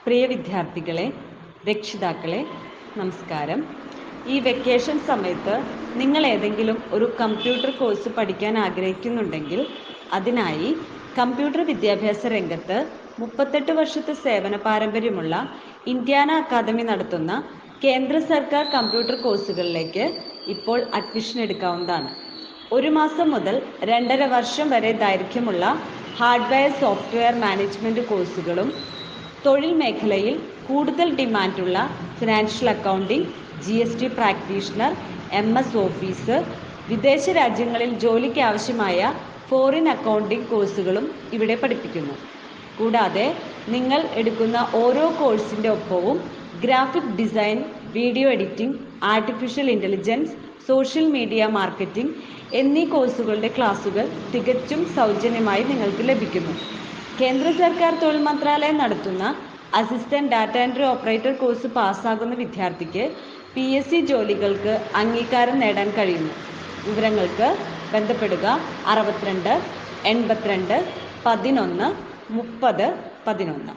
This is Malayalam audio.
പ്രിയ വിദ്യാർത്ഥികളെ, രക്ഷിതാക്കളെ, നമസ്കാരം. ഈ വെക്കേഷൻ സമയത്ത് നിങ്ങൾ ഏതെങ്കിലും ഒരു കമ്പ്യൂട്ടർ കോഴ്സ് പഠിക്കാൻ ആഗ്രഹിക്കുന്നുണ്ടെങ്കിൽ അതിനായി കമ്പ്യൂട്ടർ വിദ്യാഭ്യാസ രംഗത്ത് 38 വർഷത്തെ സേവന പാരമ്പര്യമുള്ള ഇന്ത്യാന അക്കാദമി നടത്തുന്ന കേന്ദ്ര സർക്കാർ കമ്പ്യൂട്ടർ കോഴ്സുകളിലേക്ക് ഇപ്പോൾ അഡ്മിഷൻ എടുക്കാവുന്നതാണ്. 1 മാസം മുതൽ 2.5 വർഷം വരെ ദൈർഘ്യമുള്ള ഹാർഡ്വെയർ സോഫ്റ്റ്വെയർ മാനേജ്മെൻറ്റ് കോഴ്സുകളും തൊഴിൽ മേഖലയിൽ കൂടുതൽ ഡിമാൻഡുള്ള financial accounting, GST practitioner, MS office, വിദേശ രാജ്യങ്ങളിൽ ജോലിക്ക് ആവശ്യമായ ഫോറിൻ അക്കൗണ്ടിംഗ് കോഴ്സുകളും ഇവിടെ പഠിപ്പിക്കുന്നു. കൂടാതെ നിങ്ങൾ എടുക്കുന്ന ഓരോ കോഴ്സിൻ്റെ ഒപ്പവും graphic design, video editing, artificial intelligence, social media marketing എന്നീ കോഴ്സുകളുടെ ക്ലാസുകൾ തികച്ചും സൗജന്യമായി നിങ്ങൾക്ക് ലഭിക്കുന്നു. കേന്ദ്ര സർക്കാർ തൊഴിൽ മന്ത്രാലയം നടത്തുന്ന assistant data entry operator course പാസ്സാകുന്ന വിദ്യാർത്ഥിക്ക് PSC ജോലികൾക്ക് അംഗീകാരം നേടാൻ കഴിയുന്നു. വിവരങ്ങൾക്ക് ബന്ധപ്പെടുക 62 82 11 30 11.